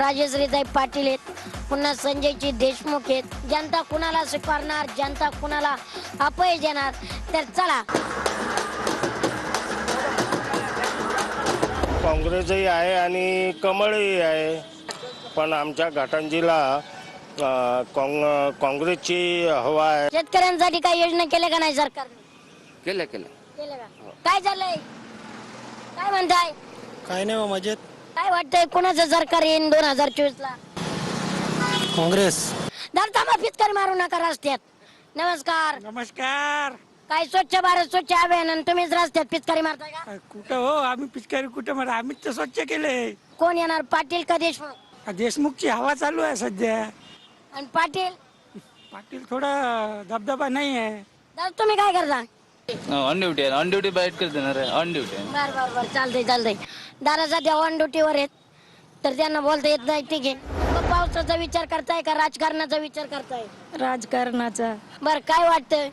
राजश्रीताई पाटील आहेत, पुन्हा संजयजी देशमुख आहेत. जनता कुणाला स्वीकारणार, जनता कुणाला अपयश देणार, तर चला. काँग्रेसही आहे आणि कमळही आहे, पण आमच्या घाटंजीला काँग्रेसची हवा आहे. शेतकऱ्यांसाठी काही योजना केल्या का नाही सरकारने? केलं केलं का? काय झालंय, काय म्हणताय? काय नाही मजेत. काय वाटतंय कुणाचं सरकार येईन 2024 ला? काँग्रेस. दरतामा पिचकारी मारू नका रस्त्यात. नमस्कार. नमस्कार. काय स्वच्छ भारत स्वच्छ अभियान आणि तुम्हीच रस्त्यात पिचकारी मारताय का? कुठं हो, आम्ही पिचकारी कुठं मारा, आम्हीच तर स्वच्छ केले. कोण येणार, पाटील का देशमुख? देशमुखची हवा चालू आहे सध्या. आणि पाटील पाटील थोडा दबदबा नाही आहे. तर तुम्ही काय करता? ऑन ड्युटी आहे, ऑन ड्युटी बाईट कर देणार आहे, ऑन ड्युटी आहे. बर बर बर, चालतंय. दादा सध्या ऑन ड्युटीवर आहेत, तर त्यांना बोलता येत नाही. ठीक आहे. मग पावसाचा विचार करताय का राजकारणाचा विचार करताय? राजकारणाचा बर, काय वाटतंय?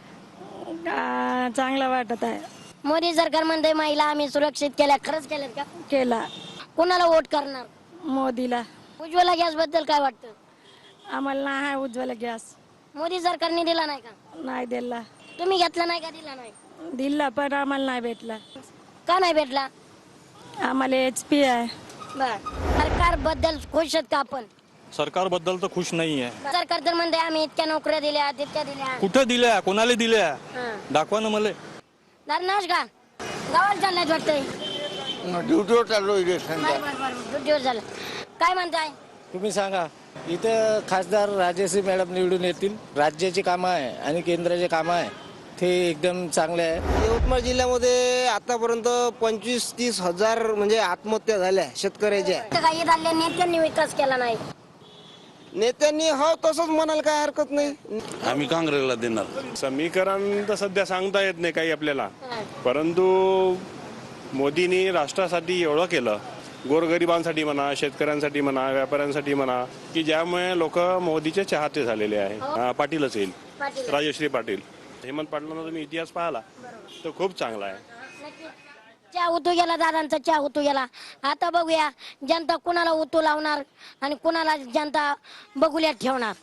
चांगला वाटत आहे. मोदी सरकार म्हणते महिला आम्ही सुरक्षित केल्या, खरंच केल्यात का? केला. कुणाला वोट करणार? मोदीला. उज्ज्वला गॅस बद्दल काय वाटतं? आम्हाला नाही आहे उज्ज्वला गॅस. मोदी सरकारने दिला नाही का? नाही दिला. तुम्ही घेतला नाही का? दिला नाही. दिला पण आम्हाला नाही भेटला. का नाही भेटला? आम्हाला HP आहे. बर, सरकार बद्दल खुश आहेत का आपण? सरकारबद्दल तर खुश नाही आहे. सरकार तर म्हणते आम्ही इतक्या नोकऱ्या दिल्या, तितक्या दिल्या. कुठं दिल्या, कोणाला दिल्या, हं. दाखवा ना मला. धरणाश का गावाला चाललाय वाटतंय? ड्युटीवर चाललो दिवस झालं. काय म्हणताय? तुम्ही सांगा. इथं खासदार राजश्री मॅडम निवडून येतील. राज्याची कामं आहे आणि केंद्राचे कामं आहे ते एकदम चांगले आहे. यवतमाळ जिल्ह्यामध्ये आतापर्यंत 25-30 हजार म्हणजे आत्महत्या झाल्या शेतकऱ्याच्या. काही झाले नेत्यांनी विकास केला नाही. नेत्यांनी हो तसंच म्हणाल, काय हरकत नाही. आम्ही काँग्रेसला देणार. समीकरण तर सध्या सांगता येत नाही काही आपल्याला, हं. परंतु मोदींनी राष्ट्रासाठी एवढं केलं, गोरगरिबांसाठी म्हणा, शेतकऱ्यांसाठी म्हणा, व्यापाऱ्यांसाठी म्हणा, की ज्यामुळे लोक मोदीचे चाहते झालेले आहे. पाटीलच येईल, पाटील. राजश्री पाटील. हेमंत पाटलांना तुम्ही इतिहास पाहिला तर खूप चांगला आहे. चहा उतू गेला, दादांचा चहा उतू गेला. आता बघूया जनता कुणाला उतू लावणार आणि कुणाला जनता बघुल्यात ठेवणार.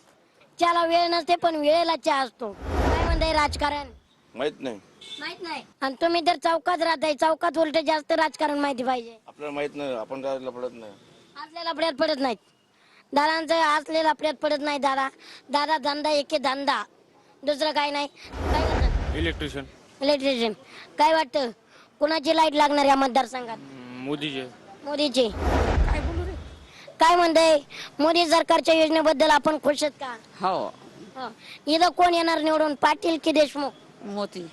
चहाला वेळ नसते पण वेळेला चहा असतो. काय म्हणताय राजकारण? माहित नाही, माहित नाही. आणि तुम्ही तर चौकात राहताय, चौकात उलट जास्त राजकारण माहिती पाहिजे. आपल्याला माहित नाही, आपण काय लपडत नाही. असलेला आपल्यात पडत नाहीत. दादांचं असलेला आपल्यात पडत नाही. दादा धंदा एके धंदा, दुसरं काय नाही. काय करतात? इलेक्ट्रिशियन. काय वाटतं कुणाची लाईट लागणार या मतदारसंघात? मोदीची. काय म्हणते मोदी सरकारच्या योजनेबद्दल आपण खुश आहेत का? हो. इथं कोण येणार निवडून, पाटील की देशमुख? मोदी.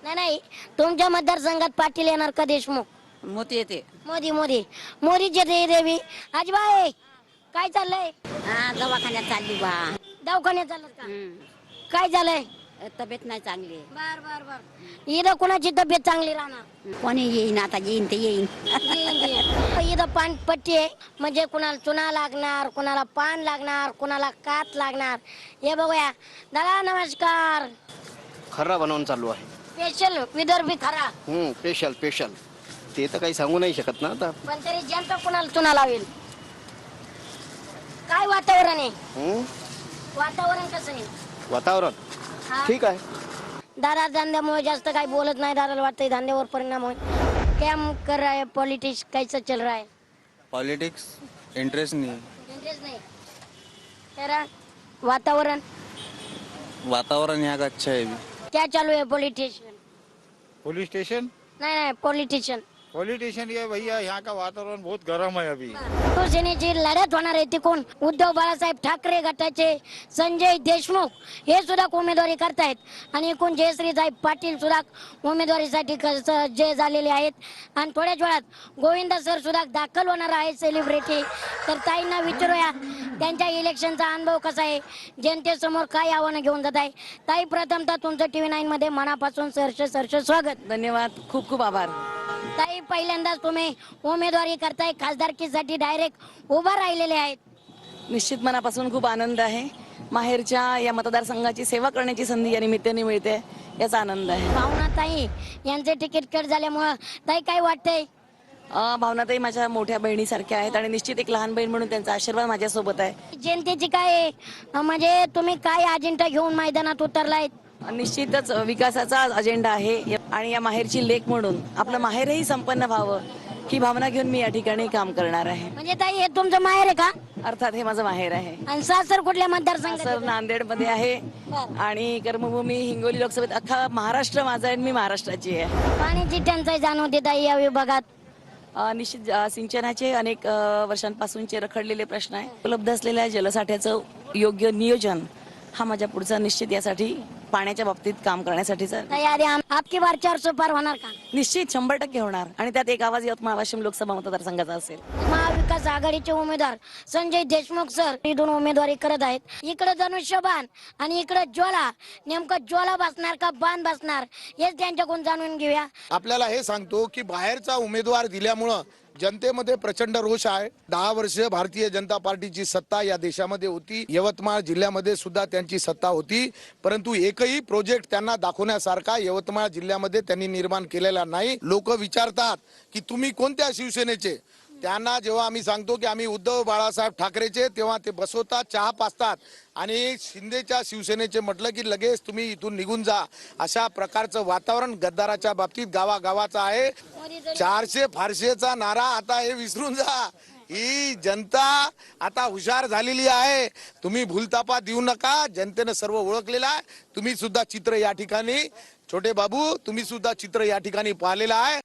नाही, तुमच्या मतदारसंघात पाटील येणार का देशमुख? मोदी येते. मोदीचे देवी. आजबाई काय चाललंय? दवाखान्यात चालली बा. दवाखान्यात चालत का? काय झालंय? तब्येत नाही चांगली. बर. इथं कुणाची तब्येत चांगली राहणार? कोणी येईन आता, येईन ते येईन. इथं पानपट्टी आहे, म्हणजे कुणाला चुना लागणार, कुणाला पान लागणार, कुणाला कात लागणार. हे बघूया. दादा नमस्कार. खरा बनवून चालू आहे. स्पेशल विदर्भी खरा. स्पेशल ते तर काही सांगू नाही शकत ना आता. पण तरी जनता कुणाला चुना लावेल? काय वातावरण आहे? वातावरण कसं आहे? वातावरण हा. ठीक आहे. दादा धंद्यामुळे जास्त काही बोलत नाही. दादाला वाटतंय धंद्यावर परिणाम होईल. क्या कर रहा है पॉलिटिक्स, कैसा चल रहा है? पॉलिटिक्स इंटरेस्ट नहीं. इंटरेस्ट नहीं. तेरा वातावरण वातावरण यहाँ का अच्छा है. क्या चालू है? पॉलिटिशियन पुलिस स्टेशन नहीं पॉलिटिशियन. पॉलिटिशियन ये भैया यहाँ का वातावरण बहुत गर्म है अभी. शिवसेनेची लढत होणार आहे ती कोण? उद्धव बाळासाहेब ठाकरे गटाचे संजय देशमुख हे सुद्धा उमेदवारी करतायत आणि एकूण जयश्रीताई पाटील सुद्धा उमेदवारीसाठी सज्ज झालेले आहेत. आणि थोड्याच वेळात गोविंद सर सुद्धा दाखल होणार आहेत, सेलिब्रिटी. तर ताईंना विचारूया त्यांच्या इलेक्शनचा अनुभव कसा आहे, जनतेसमोर काय आव्हानं घेऊन जात आहे. ताई प्रथमतः तुमचं TV9 मध्ये मनापासून सरस स्वागत. धन्यवाद. खूप खूप आभार. ताई पहिल्यांदाच तुम्ही उमेदवारी करताय, खासदारकीसाठी डायरेक्ट उभा राहिलेले आहेत. निश्चित मनापासून खूप आनंद आहे. माहेरच्या या मतदारसंघाची सेवा करण्याची संधी या निमित्ताने मिळते, याचा आनंद आहे. भावना ताई यांचे तिकीट कट झाल्यामुळं ताई काय वाटतंय? भावनाताई माझ्या मोठ्या बहिणीसारख्या आहेत आणि निश्चित एक लहान बहीण म्हणून त्यांचा आशीर्वाद माझ्यासोबत आहे. जनतेची काय म्हणजे तुम्ही काय अजेंडा घेऊन मैदानात उतरलाय? निश्चितच विकासाचा अजेंडा आहे आणि या माहेरची लेक म्हणून आपलं माहेरही संपन्न व्हावं ही भावना घेऊन मी या ठिकाणी काम करणार आहे. म्हणजे ताई हे तुमचं माहेर आहे का? अर्थात हे माझं माहेर आहे. आणि सासर कुठल्या मतदारसंघात? सर नांदेड मध्ये आहे आणि कर्मभूमी हिंगोली लोकसभेत अख्खा महाराष्ट्र माझा आहे आणि मी महाराष्ट्राची आहे. पाण्याची टंचाई जाणवते ताई या विभागात? निश्चित सिंचनाचे अनेक वर्षांपासूनचे रखडलेले प्रश्न आहे. उपलब्ध असलेल्या जलसाठ्याचं योग्य नियोजन हा माझ्या पुढचा निश्चित यासाठी पाण्याच्या बाबतीत काम करण्यासाठीचा तयारी आपकी बार 400 पार होणार का? निश्चित 100% होणार आणि त्यात एक आवाज यवतमाळ वाशिम लोकसभा मतदारसंघाचा असेल. महाविकास आघाडीचे उमेदवार संजय देशमुख सर इथून उमेदवारी करत आहेत. इकडे धनुष्यबाण आणि इकडे ज्वाला, नेमकं ज्वाला बसणार का बाण बसणार हेच त्यांच्याकडून जाणून घेऊया. आपल्याला हे सांगतो की बाहेरचा उमेदवार दिल्यामुळं जनतेमध्ये प्रचंड रोष आहे. 10 वर्ष भारतीय जनता पार्टीची सत्ता या देशामध्ये होती. यवतमाळ जिल्ह्यामध्ये सुद्धा त्यांची सत्ता होती, परंतु एकही प्रोजेक्ट त्यांना दाखवण्यासारखा यवतमाळ जिल्ह्यामध्ये त्यांनी निर्माण केलेला नाही. लोक विचारतात की तुम्ही कोणत्या शिवसेनेचे? त्यांना जेव्हा आम्ही सांगतो की आम्ही उद्धव बाळासाहेब ठाकरेचे, तेव्हा ते बसवतात, चहा पाजतात आणि शिंदेच्या शिवसेनेचे म्हटलं की लगेच तुम्ही इथून निघून जा. अशा प्रकारचं वातावरण गद्दाराच्या बाबतीत गावागावाचं आहे. 400 फारशेचा नारा आता हे विसरून जा. ही जनता आता हुशार झालेली आहे. तुम्ही भूलतापा देऊ नका. जनतेनं सर्व ओळखलेलं आहे. तुम्ही सुद्धा चित्र या ठिकाणी, छोटे बाबू तुम्ही सुद्धा चित्र या ठिकाणी पाहिलेलं आहे.